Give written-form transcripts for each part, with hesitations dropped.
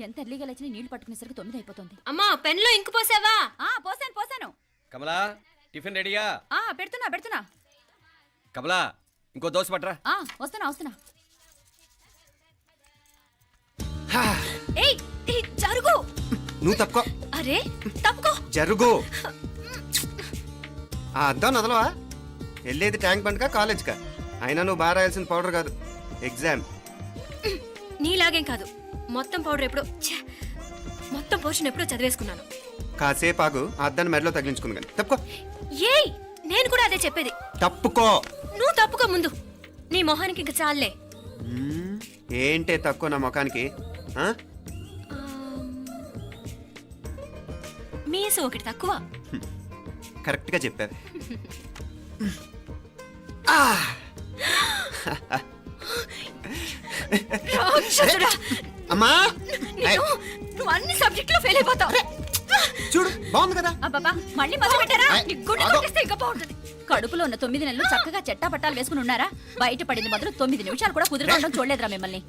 ఎంత ఎర్లీగా లేచిన నీళ్లు పట్టుకునేసరికి 9 అయిపోతుంది. అమ్మా పెన్లో ఇంకు పోసావా? పోసాను. కమలా టిఫిన్ రెడీయా? పెడుతున్నా. కమలా ఇంకో దోశ పట్రా. వస్తున్నా. ఏయ్ జరుగు. నువ్వు తప్పుకో. అరే తప్పుకో. జరుగు. అద్దం నదలవా? వెళ్ళేది ట్యాంక్ బండ్కా కాలేజ్కా? అయినా నువ్వు బాగా రాయాల్సిన పౌడర్ కాదు, ఎగ్జామ్. నీలాగేం కాదు, మొత్తం పౌడర్ ఎప్పుడో మొత్తం పోర్షన్ ఎప్పుడో చదివేసుకున్నాను. కాసేపు ఆగు, ఆ అద్దాన్ని మెడలో తగిలించుకుంది కానీ. తప్పుకో. ఏయ్ నేను కూడా అదే చెప్పేది. తప్పుకో. నువ్వు తప్పుకో ముందు. నీ మొహానికి ఇంక చాలే. ఏంటే తక్కువ నా ముఖానికి? మీసు ఒకటి తక్కువ. కరెక్ట్గా చెప్పారు. అమ్మా నువ్వు అన్ని సబ్జెక్టులో ఫెయిల్ అయిపోతావు. చూడు బాగుంది కదా. అబ్బబ్బా మళ్ళీ మొదలు పెట్టారా? ఇంకా బాగుంటుంది. కడుపులో ఉన్న 9 నెలలు చక్కగా చెట్టా పట్టాలు వేసుకుని ఉన్నారా? బయట పడింది మొదలు 9 నిమిషాలు కూడా కుదురుకోవడం చూడలేదురా మిమ్మల్ని.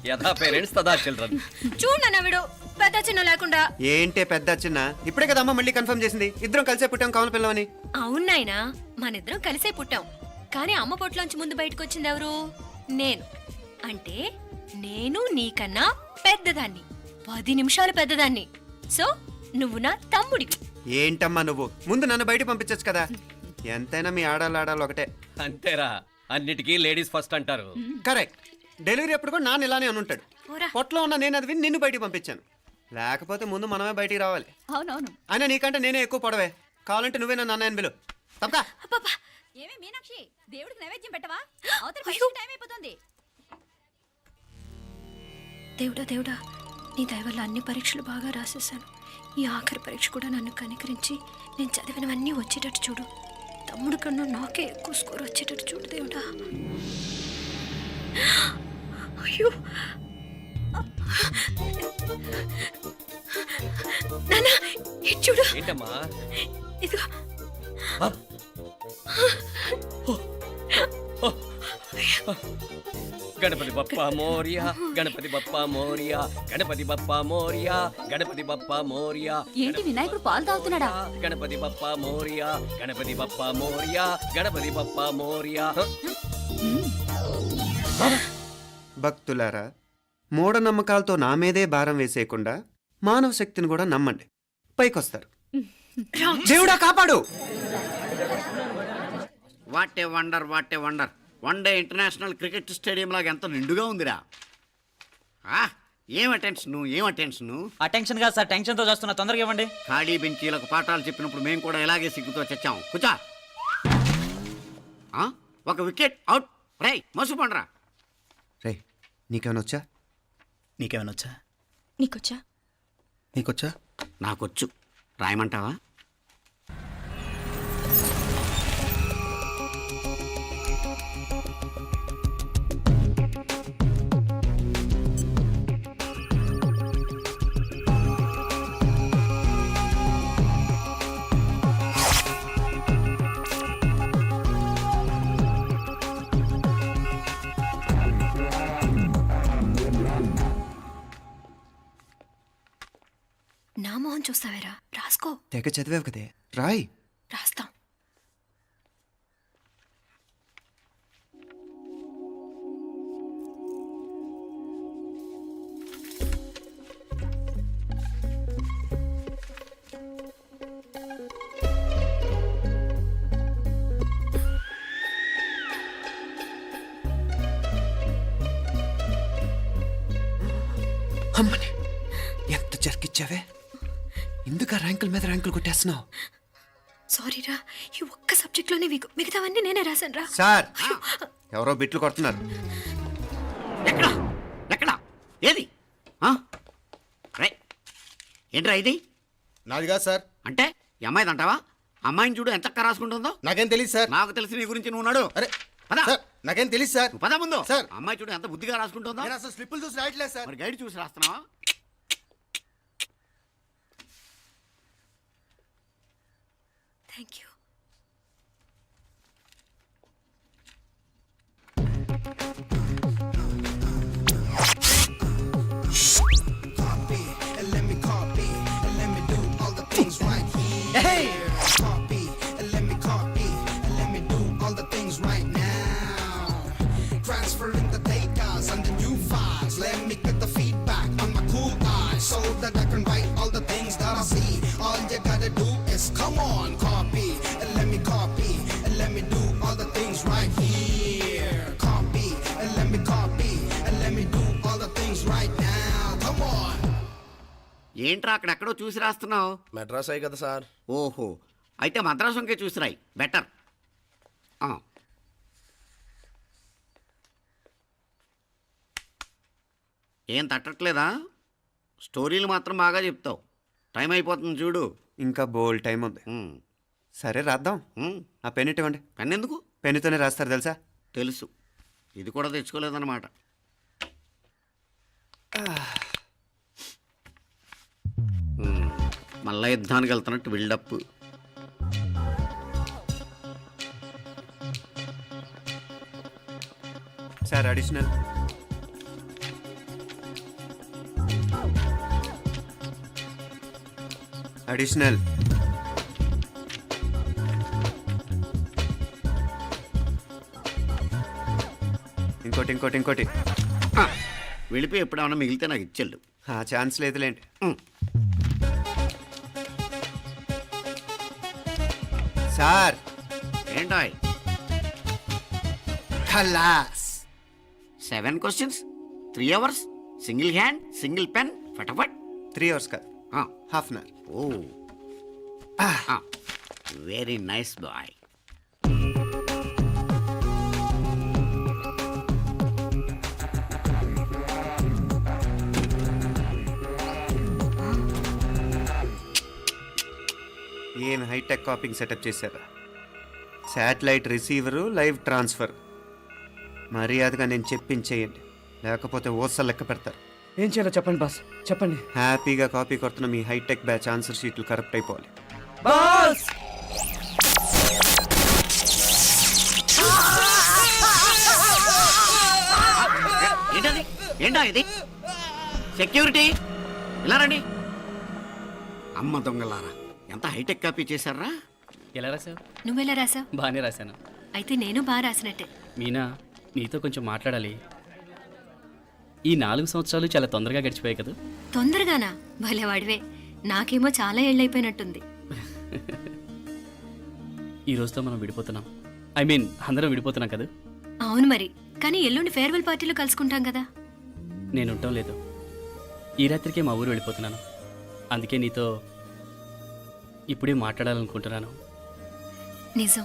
యథా పేరెంట్స్ తదా చిల్డ్రన్. చూడన్నా వీడు పెద్ద చిన్న లేకుండా. ఏంటే పెద్ద చిన్న? ఇప్పుడే కదా అమ్మ మళ్ళీ కన్ఫర్మ్ చేసింది ఇద్దరం కలిసే పుట్టాం కమల పిల్లవని. అవునాయినా మనిద్దరం కలిసే పుట్టాం, కానీ అమ్మ పొట్లోంచి ముందు బయటకు వచ్చింది ఎవరు? నేను. అంటే నేను నీకన్నా పెద్దదాన్ని, 10 నిమిషాలు పెద్దదాన్ని. సో నువ్వు నా తమ్ముడి. ఏంటమ్మా నువ్వు? ముందు నన్ను బయట పంపించచ్చు కదా. ఎంతైనా మీ ఆడాలి ఒకటే. అంతేరా, అన్నిటికీ లేడీస్ ఫస్ట్ అంటారు. కరెక్ట్. డెలివరీ అప్పుడు కూడా నాన్న ఇలానే అనుంటాడు. పొట్టలో ఉన్న నేను అది విని నిన్ను బయటికి పంపించాను. లేకపోతే ముందు మనమే బయటికి రావాలి. అవునవును. అయినా నీకంటే నేనే ఎక్కువ పొడవే. కావాలంటే నువ్వే నన్ను అన్నయ్యను పిలు. తప్పకా. ఏమే మీనాక్షి, దేవుడికి నైవేద్యం పెట్టవా? టైం అయిపోతుంది. దేవుడా నీ దయ వల్ల అన్ని పరీక్షలు బాగా రాసేసాను. ఈ ఆఖరి పరీక్ష కూడా నన్ను కనికరించి నేను చదివినవన్నీ వచ్చేటట్టు చూడు. తమ్ముడు కన్నా నాకే ఎక్కువ స్కోర్ వచ్చేటట్టు చూడు దేవుడా. అయ్యో నాన్న ఇది చూడు. ఏంటమ్మా? ఇదిగో. గణపతి బప్పా మోరియా, గణపతి బప్పా మోరియా, గణపతి బప్పా మోరియా, గణపతి బప్పా మోరియా. ఏంటి వినాయకుడు పాలు తాగుతున్నాడా? గణపతి బప్పా మోరియా, గణపతి బప్పా మోరియా, గణపతి బప్పా మోరియా. భక్తులారా, మూఢనమ్మకాలతో నా మీదే భారం వేసేయకుండా మానవ శక్తిని కూడా నమ్మండి, పైకొస్తారు. దేవుడా కాపాడు. What a wonder, what a wonder. 1 day international cricket stadium లాగా ఎంత నిండుగా ఉందిరా. ఏం అటెన్షన్. అటెన్షన్ కాదు సార్, టెన్షన్తో చేస్తున్నా, తొందరగా ఇవ్వండి. ఖాళీ బెంచీలకు పాఠాలు చెప్పినప్పుడు మేము కూడా ఇలాగే సిగ్గుతో చచ్చాం. కూర్చో. ఒక వికెట్ అవుట్. రే మసు పండ్రా. రే నీకేమైనా వచ్చా? నీకేమైనా వచ్చా? నీకొచ్చా? నాకొచ్చు. రాయమంటావా? నా మొహం చూస్తావేరా? రాసుకో. తెగ చదివావు కదే, రాయ్. రాస్తాం. అమ్మని ఎంత జరికిచ్చావే. ఎందుకు ర్యాంకుల మీద ర్యాంకులు కొట్టేస్తున్నావు? సారీరా, ఈ ఒక్క సబ్జెక్ట్లోనే వీకు, మిగతావన్నీ నేనే రాశాను రా. సార్ ఎవరో బిట్లు కొడుతున్నారు. ఎక్కడ ఏది? ఏంట్రా ఇది? నాది కాదు సార్. అంటే ఈ అమ్మాయిది అంటావా? అమ్మాయిని చూడు ఎంత రాసుకుంటుందో. నాకేం తెలియదు సార్. నాకు తెలిసి నీ గురించి నువ్వు నాడు. అరే పద. సార్ నాకేం తెలియదు సార్. పద ముందు. సార్ అమ్మాయి చూడు ఎంత బుద్ధిగా రాసుకుంటుందో. నేను అసలు స్లిప్పులు చూసి రాయట్లేదు సార్. మరి గైడ్ చూసి రాస్తున్నావా? Thank you. ఏంట్రా అక్కడెక్కడో చూసి రాస్తున్నావు? మెడ్రాస్ అయ్యి కదా సార్. ఓహో, అయితే మద్రాసు వంకే చూసి రాయి, బెటర్. ఏం తట్టట్లేదా? స్టోరీలు మాత్రం బాగా చెప్తావు. టైం అయిపోతుంది చూడు. ఇంకా బోల్ టైం ఉంది. సరే రాద్దాం. ఆ పెన్ ఇవ్వండి. పెన్ ఎందుకు? పెన్నుతోనే రాస్తారు తెలుసా? తెలుసు, ఇది కూడా తెచ్చుకోలేదన్నమాట. మళ్ళా యుద్ధానికి వెళ్తున్నట్టు బిల్డప్. Sir additional. అడిషనల్. ఇంకోటి ఇంకోటి ఇంకోటి. వెళ్ళిపోయి ఎప్పుడేమన్నా మిగిలితే నాకు ఇచ్చెళ్ళు. ఛాన్స్ లేదులేండి. సార్ ఏంటాయ్? ఖలాస్. 7 questions, 3 hours, single hand, single pen, ఫటాఫట్. 3 hours కాదు, half an hour. Oh, very nice boy. ఏం హైటెక్ కాపింగ్ సెటప్ చేశారా? Satellite receiver, live transfer. మర్యాదగా నేను చెప్పించేయండి, లేకపోతే ఓసలు లెక్క పెడతారు. ఏం చేయాలో చెప్పండి బాస్, చెప్పండి. హ్యాపీగా కాపీ కొడుతున్న మీ హైటెక్ బ్యాచ్ ఆన్సర్ షీట్లు కరెక్ట్ అయిపోవాలి. బాస్ ఏంటది? ఏంటా ఇది? సెక్యూరిటీ ఇలా రండి. అమ్మ దొంగలారా, ఎంత హైటెక్ కాపీ చేశారా? ఎలా రాసావు? నువ్వెలా రాసావు? బాగానే రాశాను. అయితే నేను బాగా రాసినట్టే. మీనా, నీతో కొంచెం మాట్లాడాలి. ఈ 4 సంవత్సరాలు చాలా తొందరగా గడిచిపోయాయి కదా. తొందరగానా? భలేవాడివే. నాకేమో చాలా ఏళ్ళైపోయినట్టుంది. ఈ రోజుతో మనం విడిపోతున్నాం. ఐ మీన్ అందరం విడిపోతున్నాం కదా. అవును మరి, కానీ ఎల్లుండి ఫేర్వెల్ పార్టీలో కలుసుకుంటాం కదా. నేను ఉండటం లేదు. ఈ రాత్రికే మా ఊరు వెళ్ళిపోతున్నాను. అందుకే నీతో ఇప్పుడే మాట్లాడాలనుకుంటున్నాను. నిజం,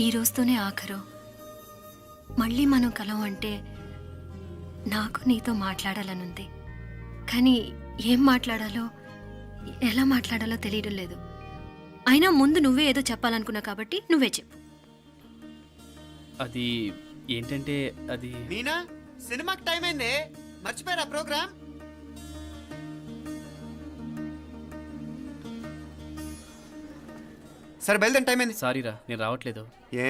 ఈ రోజుతోనే ఆఖరు. మళ్ళీ మనం కలం అంటే నాకు నీతో మాట్లాడాలనుంది. కానీ ఏం మాట్లాడాలో, ఎలా మాట్లాడాలో తెలియడం లేదు. అయినా ముందు నువ్వే ఏదో చెప్పాలనుకున్నావు కాబట్టి నువ్వే చెప్పు. అది ఏంటంటే అది మీనా, సినిమాకి టైం అయింది, మర్చిపోయారా ప్రోగ్రామ్? సరే బయలుదేరి, టైం అయింది. సారీరా, నేను రావట్లేదు. ఏ?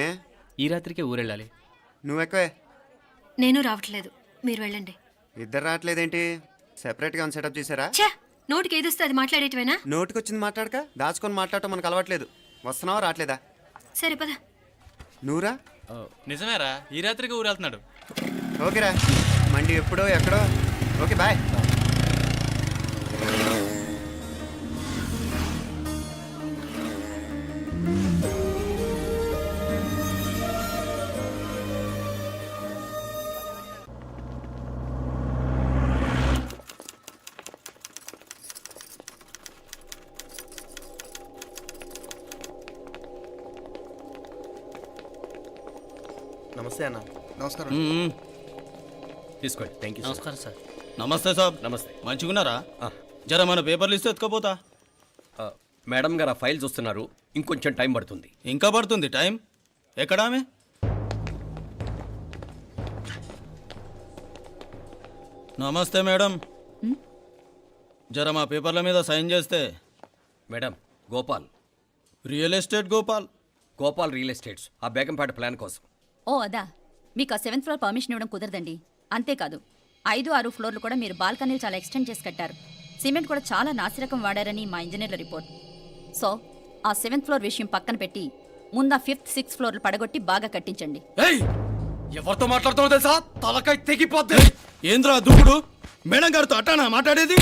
ఈ రాత్రికే ఊరెళ్ళాలి. నువ్వు ఎక్కువే. నేను రావట్లేదు, మీరు వెళ్ళండి. ఇద్దరు రావట్లేదేంటి? సెపరేట్గా ఏమైనా సెటప్ చేశారా? ఛే, నోటికి ఏదొస్తే అది మాట్లాడేటివేనా? నోటికొచ్చింది మాట్లాడక దాచుకొని మాట్లాడటం మనకు అలవాట్లేదు. వస్తున్నావా రావట్లేదా? సరే పద. నువ్వురా. నిజమేరా, ఈ రాత్రికి ఊరు వెళ్తున్నాడు. ఓకేరా, మండి ఎప్పుడో ఎక్కడో. Okay bye. నమస్తే అన్న. నమస్కారం. తీసుకోండి. Thank you. నమస్కారం సార్. నమస్తే సాబ్. నమస్తే. మంచిగున్నారా? జర మన పేపర్లు ఇస్తే ఎత్తుకోపోతా. మేడం గారు ఆ ఫైల్ చూస్తున్నారు, ఇంకొంచెం టైం పడుతుంది. ఇంకా పడుతుంది టైం? ఎక్కడ ఆమె? నమస్తే మేడం, జర మా పేపర్ల మీద సైన్ చేస్తే. Madam, Gopal. Real estate Gopal. Gopal real estates, ఆ బేగంపేట ప్లాన్ కోసం. ఓ అదా, మీకు ఆ 7th ఫ్లోర్ పర్మిషన్ ఇవ్వడం కుదరదండి. అంతేకాదు 5, 6 ఫ్లోర్లు కూడా మీరు బాల్కనీలు చాలా ఎక్స్టెండ్ చేసి కట్టారు. సిమెంట్ కూడా చాలా నాసిరకం వాడారని మా ఇంజనీర్ల రిపోర్ట్. సో ఆ 7th ఫ్లోర్ విషయం పక్కన పెట్టి ముందు ఆ 5th, 6th ఫ్లోర్లు పడగొట్టి బాగా కట్టించండి. ఎవరితో మాట్లాడుతావు తెలుసా? తలకాయ తెగిపోద్ది. ఏంద్రా దూకుడు? మేడం గారితో అట్టానా మాట్లాడేది?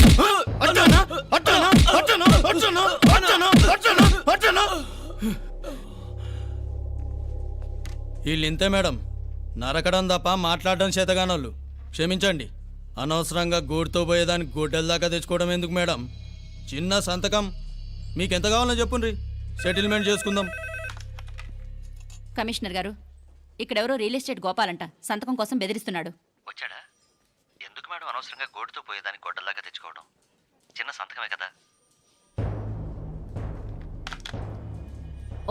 అట్టానా అట్టానా అట్టానా అట్టానా అట్టానా అట్టానా అట్టానా? వీళ్ళు ఇంతే మేడం, నరకడం తప్ప మాట్లాడడం చేతగానోళ్ళు. క్షమించండి. అనవసరంగా గూడుతో పోయేదానికి గొడ్డల దాకా తెచ్చుకోవడం ఎందుకు మేడం? చిన్న సంతకం మీకు ఎంత కావాలో చెప్పుండ్రి, సెటిల్మెంట్ చేసుకుందాం. కమిషనర్ గారు, ఇక్కడెవరో రియల్ ఎస్టేట్ గోపాలంట సంతకం కోసం బెదిరిస్తున్నాడు. వచ్చాడా? ఎందుకు మేడం అనవసరంగా గోటుతో పోయేదానికి గొడ్డల్లాగా తెచ్చుకోవడం? చిన్న సంతకమే కదా.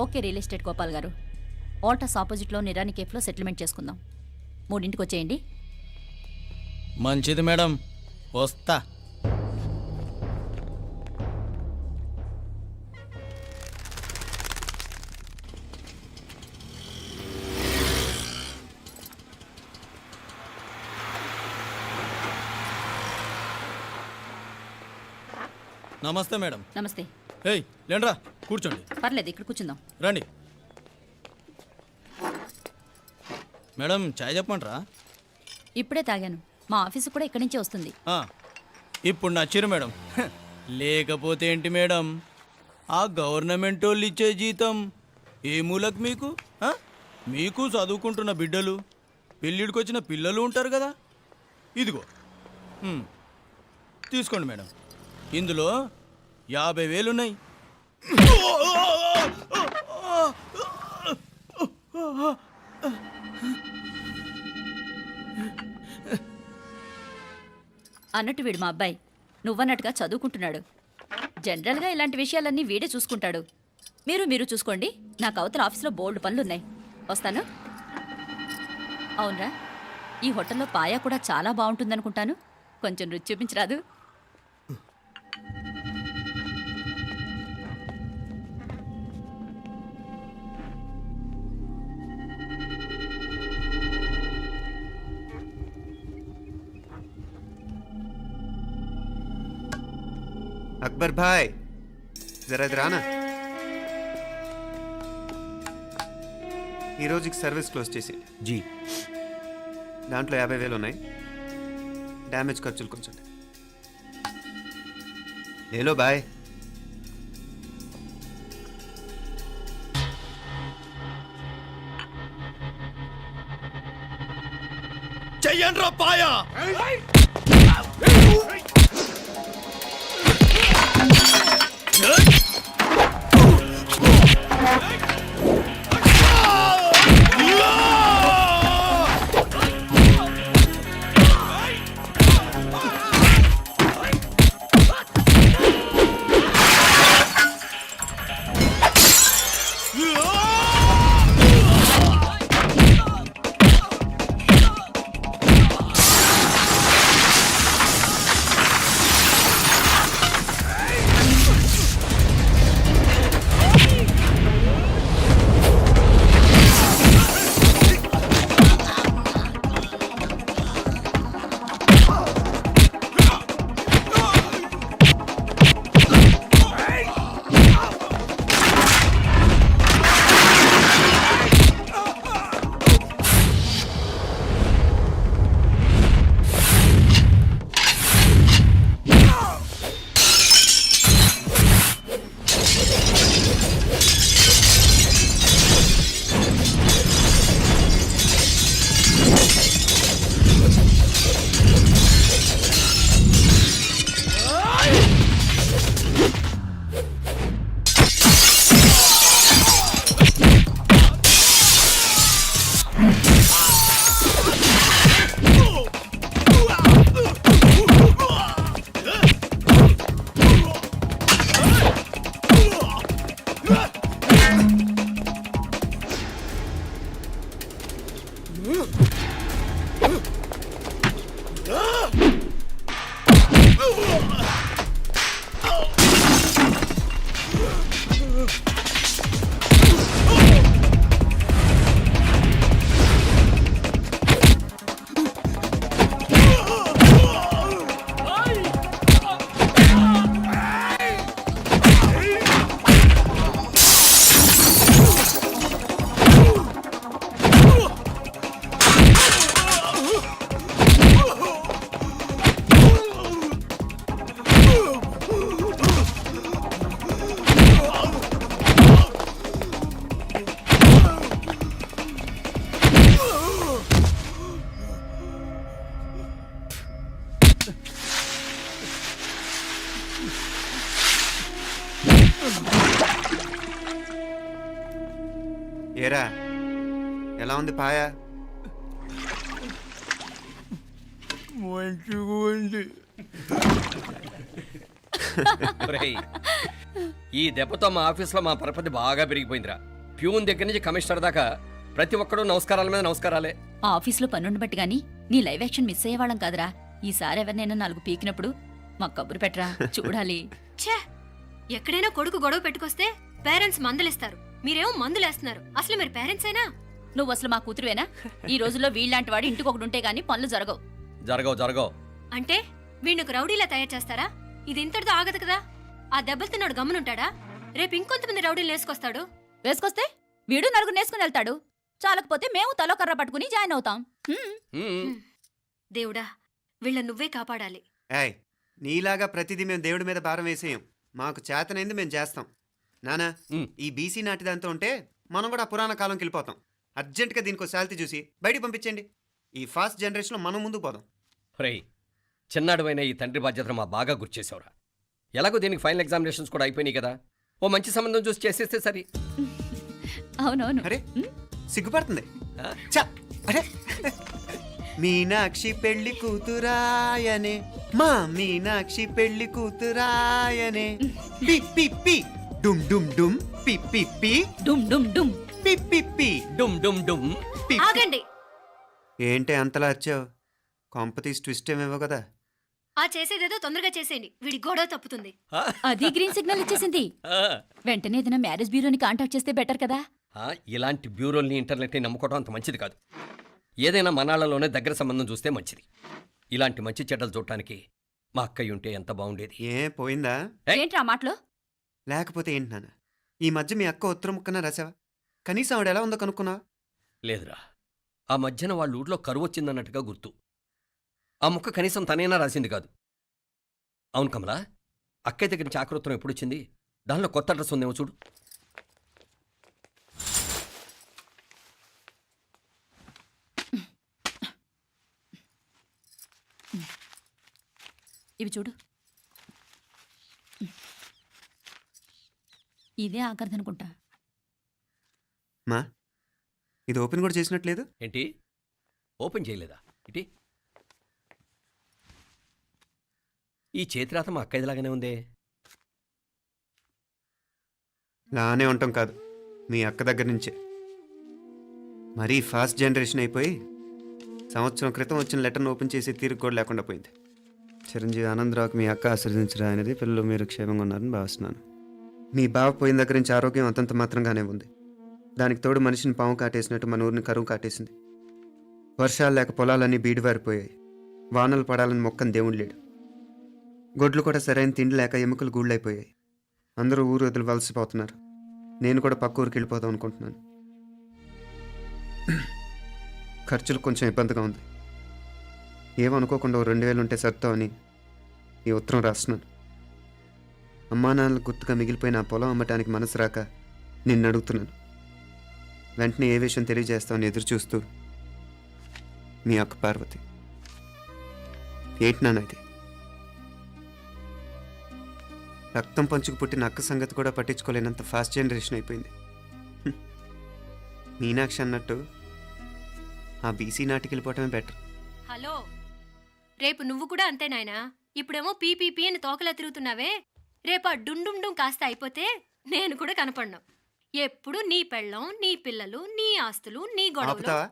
ఓకే రియల్ ఎస్టేట్ గోపాల్ గారు, ఆల్టాస్ ఆపోజిట్లో నిరాని కేఫ్లో సెటిల్మెంట్ చేసుకుందాం. 3ంటికి వచ్చేయండి. మంచిది మేడం, వస్తా. నమస్తే మేడం. నమస్తే. ఏయ్ లేండ్రా, కూర్చోండి. పర్లేదు, ఇక్కడ కూర్చుందాం. రండి మేడం, చాయ్ చెప్పమంటారా? ఇప్పుడే తాగాను. మా ఆఫీసు కూడా ఇక్కడి నుంచే వస్తుంది. ఇప్పుడు నచ్చిరు మేడం. లేకపోతే ఏంటి మేడం, ఆ గవర్నమెంట్ వాళ్ళు ఇచ్చే జీతం ఏ మూలకు మీకు? మీకు చదువుకుంటున్న బిడ్డలు, పెళ్ళిడికి వచ్చిన పిల్లలు ఉంటారు కదా. ఇదిగో తీసుకోండి మేడం, ఇందులో 50,000 ఉన్నాయి. అన్నట్టు వీడు మా అబ్బాయి నువ్వన్నట్టుగా చదువుకుంటున్నాడు. జనరల్గా ఇలాంటి విషయాలన్నీ వీడే చూసుకుంటాడు. మీరు చూసుకోండి. నాకు అవతల ఆఫీస్లో బోల్డ్ పనులున్నాయి. వస్తాను. అవునరా, ఈ హోటల్లో పాయా కూడా చాలా బాగుంటుందనుకుంటాను. కొంచెం రుచి చూపించరాదు? అక్బర్ భాయ్, జరా ఇది రానా. ఈ రోజుకి సర్వీస్ క్లోజ్ చేసి జీ. దాంట్లో 50,000 ఉన్నాయి. డ్యామేజ్ ఖర్చులు కొంచెం లేలో బాయ్. చెయ్యండ్రా పాయా. ఏరా ఎలా ఉంది పాయ? మంచిగా ఉంది. ఒరేయ్, ఈ దెబ్బతో మా ఆఫీస్లో మా పరపతి బాగా పెరిగిపోయిందిరా. ప్యూన్ దగ్గర నుంచి కమిషనర్ దాకా ప్రతి ఒక్కడు నమస్కారాల మీద నమస్కారాలే. ఆ ఆఫీస్లో పనుండి బట్టి గాని నీ లైవ్ యాక్షన్ మిస్ అయ్యేవాళ్ళం కాదురా. ఈసారి ఎవరినైనా 4 పీకినప్పుడు మాకు కబురు పెట్టరా, చూడాలి. ఛే, ఎక్కడైనా కొడుకు గొడవ పెట్టుకొస్తే పేరెంట్స్ మందులేస్తారు, మీరేమో మందులేస్తున్నారు. అసలు మీరు పేరెంట్స్ అయినా? నువ్వు అసలు మా కూతురువేనా? ఈ రోజుల్లో వీళ్ళలాంటి వాడు ఇంటికి ఒకటి ఉంటే గానీ పనులు జరగవు. జరగవు. అంటే వీణ్ణకు రౌడీలా తయారు చేస్తారా? ఇది ఇంతటితో ఆగదు కదా. ఆ దెబ్బలు తిన్నాడు గమ్మునుంటాడా? రేపు ఇంకొంతమంది రౌడీలు వేసుకొస్తాడు. వేసుకొస్తే వీడు 4 నేసుకుని వెళ్తాడు. చాలకపోతే మేము తలో కర్ర పట్టుకుని జాయిన్ అవుతాం. దేవుడా, వీళ్ళ నువ్వే కాపాడాలి. ఏయ్, నీలాగా ప్రతిదీ మేము దేవుడి మీద భారం వేసేయం. మాకు చేతనైంది మేము చేస్తాం. నానా, ఈ బీసీ నాటి దాంతో ఉంటే మనం కూడా పురాణ కాలంకి వెళ్ళిపోతాం. అర్జెంటుగా దీనికి శాలిటీ చూసి బయటికి పంపించండి. ఈ ఫాస్ట్ జనరేషన్లో మనం ముందుకు పోదాం. ఒరేయ్, చిన్నాడువైన ఈ తండ్రి బాధ్యతను మా బాగా గుర్చేసావురా. ఎలాగో దీనికి ఫైనల్ ఎగ్జామినేషన్స్ కూడా అయిపోయినాయి కదా, ఓ మంచి సంబంధం చూసి చేసేస్తే సరి. అవునవును. అరే సిగ్గుపడుతుంది. చ, అరే మీనాక్షి పెళ్లి కూతురాయనే, మా మీనాక్షి పెళ్లి కూతురాయనే. పి పి పి డుమ్ డుమ్ డుమ్ పి పి పి డుమ్ డుమ్ డుమ్. పి పి పి డుమ్ డుమ్ డుమ్. పి. ఆగండి. ఏంటి అంతలా వచ్చావు? కాంపతీస్ ట్విస్ట్ ఏమేవో కదా. ఆ చేసేదేదో తొందరగా చేసేయండి, వీడి గొడవ తప్పుతుంది. అది గ్రీన్ సిగ్నల్ ఇచ్చేసింది. వెంటనే ఏదైనా మ్యారేజ్ బ్యూరోని కాంటాక్ట్ చేస్తే బెటర్ కదా. ఇలాంటి బ్యూరోల్ని ఇంటర్నెట్ని నమ్ముకోవడం అంత మంచిది కాదు. ఏదైనా మనాళ్ళలోనే దగ్గర సంబంధం చూస్తే మంచిది. ఇలాంటి మంచి చెడ్డలు చూడటానికి మా అక్కయ్య ఉంటే ఎంత బాగుండేది. ఏ పోయిందా? ఏంటి ఆ మాటలు? లేకపోతే ఏంటి నాన్న, ఈ మధ్య మీ అక్క ఉత్తరం ముక్కన రాసావా? కనీసం ఆవిడ ఎలా ఉందో కనుక్కున్నావా? లేదురా, ఆ మధ్యన వాళ్ళ ఊర్లో కరువు వచ్చిందన్నట్టుగా గుర్తు. ఆ ముక్క కనీసం తనైనా రాసింది కాదు. అవును కమలా, అక్కయ్య దగ్గర నుంచి ఆకృతం ఎప్పుడు వచ్చింది? దానిలో కొత్త అడ్రస్ ఉందేమో చూడు. ఇవి చూడు. ఇదే ఆఖరిదనుకుంటా. మా ఇది ఓపెన్ కూడా చేసినట్లేదు. ఏంటి, ఓపెన్ చేయలేదా? ఇటీ ఈ చేతిరాత మా అక్కయ్యలాగానే ఉందే. లానే ఉంటాం కాదు, మీ అక్క దగ్గర నుంచే. మరీ ఫాస్ట్ జనరేషన్ అయిపోయి సంవత్సరం క్రితం వచ్చిన లెటర్ను ఓపెన్ చేసి తీరుకు కూడా లేకుండా పోయింది. చిరంజీవి ఆనందరావుకి మీ అక్క ఆశీర్వదించరా అనేది, పిల్లలు మీరు క్షేమంగా ఉన్నారని భావిస్తున్నాను. మీ బావ పోయిన దగ్గర నుంచి ఆరోగ్యం అంతంత మాత్రంగానే ఉంది. దానికి తోడు మనిషిని పాము కాటేసినట్టు మన ఊరిని కరువు కాటేసింది. వర్షాలు లేక పొలాలన్నీ బీడివారిపోయాయి. వానలు పడాలని మొక్కని దేవుడు లేడు. గొడ్లు కూడా సరైన తిండి లేక ఎముకలు గూళ్ళైపోయాయి. అందరూ ఊరు వదిలి వలసిపోతున్నారు. నేను కూడా పక్క ఊరికి వెళ్ళిపోదాం అనుకుంటున్నాను. ఖర్చులు కొంచెం ఇబ్బందిగా ఉంది. ఏమనుకోకుండా 2000 ఉంటే సర్దామని ఈ ఉత్తరం రాస్తున్నాను. అమ్మా నాన్నలకు గుర్తుగా మిగిలిపోయిన ఆ పొలం అమ్మటానికి మనసు రాక నిన్ను అడుగుతున్నాను. వెంటనే ఏ విషయం తెలియజేస్తామని ఎదురు చూస్తూ మీ అక్క పార్వతి. ఏంటి నాన్న ఇది? రక్తం పంచుకు పుట్టిన అక్క సంగతి కూడా పట్టించుకోలేనంత ఫాస్ట్ జనరేషన్ అయిపోయింది. మీనాక్షి అన్నట్టు ఆ బీసీ నాటికి వెళ్ళిపోవటమే బెటర్. హలో, రేపు నువ్వు కూడా అంతే నాయనా. ఇప్పుడేమో పీపీపీ అని తోకలా తిరుగుతున్నావే, రేపు ఆ డుండుండుం కాస్త అయిపోతే నేను కూడా కనపడ్ను. ఎప్పుడు నీ పెళ్ళం, నీ పిల్లలు, నీ ఆస్తులు, నీ గొడవలు. ఆపుతావా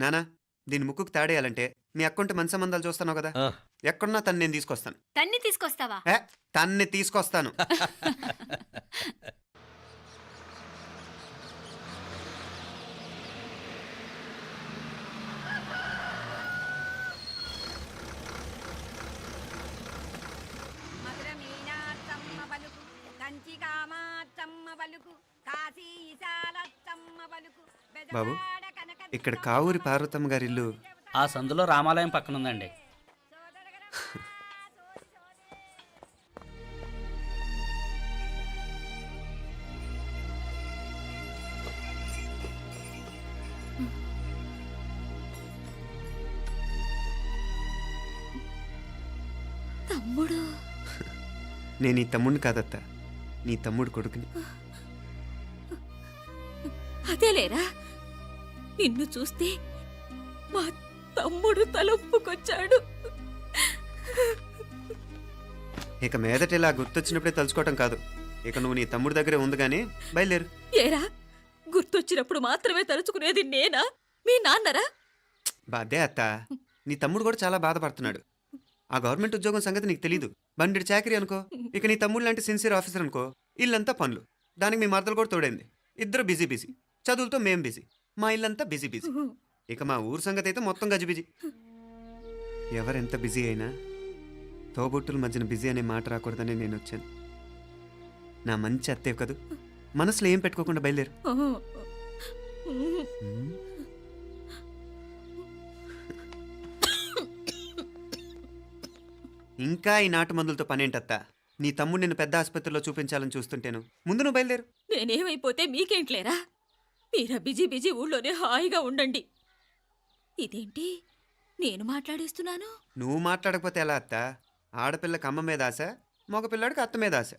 నానా? దీని ముక్కుకు తాడేయాలంటే మీ అక్కంటే మంచి సంబంధాలు చూస్తాను కదా. ఎక్కడున్నా తను నేను తీసుకొస్తాను. తన్ని తీసుకొస్తావా? తన్ని తీసుకొస్తాను. బాబు, ఇక్కడ కావూరి పార్వతమ్మ గారి ఇల్లు ఆ సందులో రామాలయం పక్కన ఉందండి. తమ్ముడు. నేను ఈ తమ్ముడిని కాదత్త, నీ తమ్ముడు కొడుకుని. అదేలేరా, నిన్ను చూస్తే మా తమ్ముడు తలొప్పుకొచ్చాడు. ఇక మీదట ఇలా గుర్తొచ్చినప్పుడే తలుచుకోవటం కాదు. ఇక నువ్వు నీ తమ్ముడి దగ్గరే ఉంది కానీ బయలుదేరు. ఏరా, గుర్తొచ్చినప్పుడు మాత్రమే తలుచుకునేది నేనా, మీ నాన్నరా? బాధే అత్త, నీ తమ్ముడు కూడా చాలా బాధపడుతున్నాడు. ఆ గవర్నమెంట్ ఉద్యోగం సంగతి నీకు తెలీదు. బండి చాకరీ అనుకో. ఇక నీ తమ్ముడు లాంటి సిన్సియర్ ఆఫీసర్ అనుకో, ఇల్లంతా పనులు. దానికి మీ మరదలు కూడా తోడైంది. ఇద్దరు బిజీ బిజీ. చదువులతో మేం బిజీ. మా ఇల్లంతా బిజీ బిజీ. ఇక మా ఊరు సంగతి అయితే మొత్తం గజిబిజీ. ఎవరెంత బిజీ అయినా తోబుట్టుల మధ్యన బిజీ అనే మాట రాకూడదని నేను వచ్చాను. నా మంచి అత్తేవి కదూ, మనసులో ఏం పెట్టుకోకుండా బయలుదేరు. ఇంకా ఈ నాటు మందులతో పనేంటత్తా? నీ తమ్ముడు నిన్ను పెద్ద ఆసుపత్రిలో చూపించాలని చూస్తుంటేను. ముందు నువ్వు బయలుదేరు. నేనేమైపోతే మీకేంట్లేరా? మీరా బిజీ బిజీ ఊళ్ళోనే హాయిగా ఉండండి. ఇదేంటి నేను మాట్లాడేస్తున్నాను? నువ్వు మాట్లాడకపోతే ఎలా అత్త? ఆడపిల్లకి అమ్మ మీద ఆశ, మగపిల్లాడికి అత్త మీద ఆశ.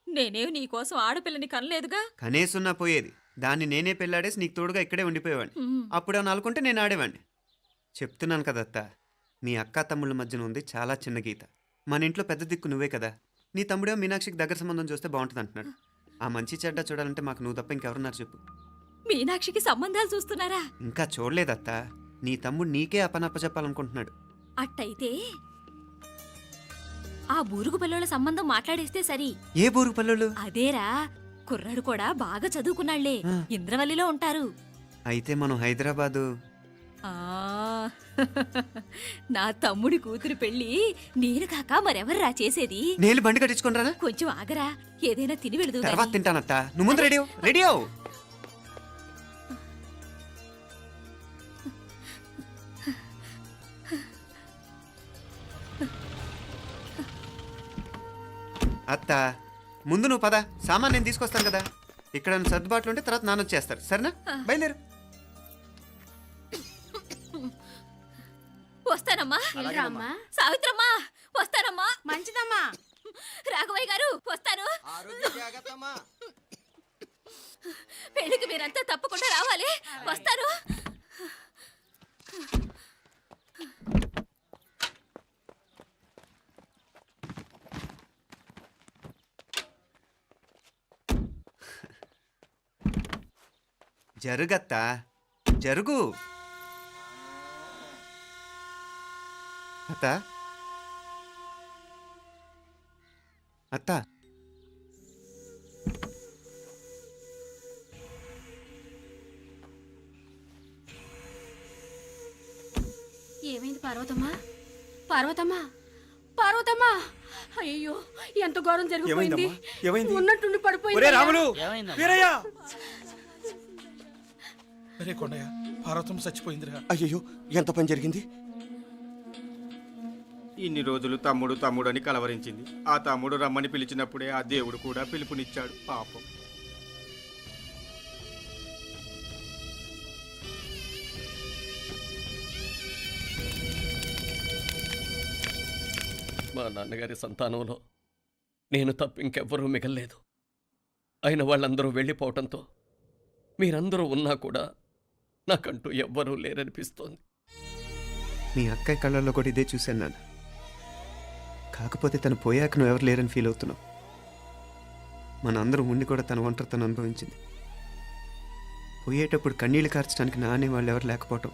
నేనేం నీకోసం ఆడపిల్లని కనలేదుగా. కనేసున్నా పోయేది. దాన్ని నేనే పెళ్ళాడేసి నీకు తోడుగా ఇక్కడే ఉండిపోయేవాడిని. అప్పుడేమన్నా అనుకుంటే నేను ఆడేవాడిని. చెప్తున్నాను కదత్తా, మీ అక్క తమ్ముళ్ళ మధ్యన ఉంది చాలా చిన్న గీత. మన ఇంట్లో పెద్ద దిక్కు నువ్వే కదా. నీ తమ్ముడేమో మీనాక్షికి దగ్గర సంబంధం చూస్తే బాగుంటుంది అంటున్నాడు. ఆ మంచి చెడ్డ చూడాలంటే మాకు నువ్వు తప్ప ఇంకెవరున్నారు చెప్పు? మీనాక్షికి సంబంధాలు చూస్తున్నారా? ఇంకా చూడలేదత్తా. నీ తమ్ముడు నీకే అపనప్ప చెప్పాలనుకుంటున్నాడు. అట్టయితే ఆ బూరుగు పిల్లల సంబంధం మాట్లాడేస్తే సరి. ఏ బూరు పల్లెలు? అదేరా, కుర్రాడు కూడా బాగా చదువుకున్నాళ్లే, ఇంద్రవల్లిలో ఉంటారు. అయితే మనం హైదరాబాదు. ఆ నా తమ్ముడి కూతురు పెళ్లి నేను కాక మరెవర్రా చేసేది? నేను బండి కట్టించుకుని రానా? కొంచెం ఆగరా, ఏదైనా తిని వెళదు. తర్వాత తింటానత్తా. నువ్వు ముందు రెడీ అవ్వు. రెడీ అవ్వు. అత్త, ముందు నువ్వు పద. సామాన్ నేను తీసుకొస్తాను కదా. ఇక్కడ సర్దుబాట్లు ఉంటే తర్వాత నాన్న వచ్చేస్తారు. సరేనా? బయలుదేరు. వస్తానమ్మా. సావిత్రమ్మా వస్తానమ్మా. మంచిదమ్మా. రాఘవయ్య గారు వస్తాను. పెళ్లికి మీరంతా తప్పకుండా రావాలి. వస్తాను. జరుగత్తా, జరుగు. అత్త, అత్త, ఏమైంది పార్వతమ్మా? పార్వతమ్మా, పార్వతమ్మా! అయ్యో, ఎంత ఘోరం జరిగిపోయింది. ఉన్నట్టుండి పడిపోయింది. రాములు, ఏమైందమ్మా? వీరయ్య! అరే కొండయ్య, పార్వతం చచ్చిపోయిందిరా. అయ్యో, ఎంత పని జరిగింది? ఇన్ని రోజులు తమ్ముడు తమ్ముడు అని కలవరించింది. ఆ తమ్ముడు రమ్మని పిలిచినప్పుడే ఆ దేవుడు కూడా పిలుపునిచ్చాడు. పాపం. మా నాన్నగారి సంతానంలో నేను తప్ప ఇంకెవ్వరూ మిగల్లేదు. అయిన వాళ్ళందరూ వెళ్ళిపోవటంతో మీరందరూ ఉన్నా కూడా నాకంటూ ఎవ్వరూ లేరనిపిస్తోంది. మీ అక్కయ్య కళ్ళల్లో కూడా ఇదే చూశాను నాన్న. కాకపోతే తను పోయాక నువ్వు ఎవరు లేరని ఫీల్ అవుతున్నావు. మన అందరం ఉండి కూడా తన ఒంటరి తను అనుభవించింది. పోయేటప్పుడు కన్నీళ్లు కార్చడానికి నానే వాళ్ళు ఎవరు లేకపోవటం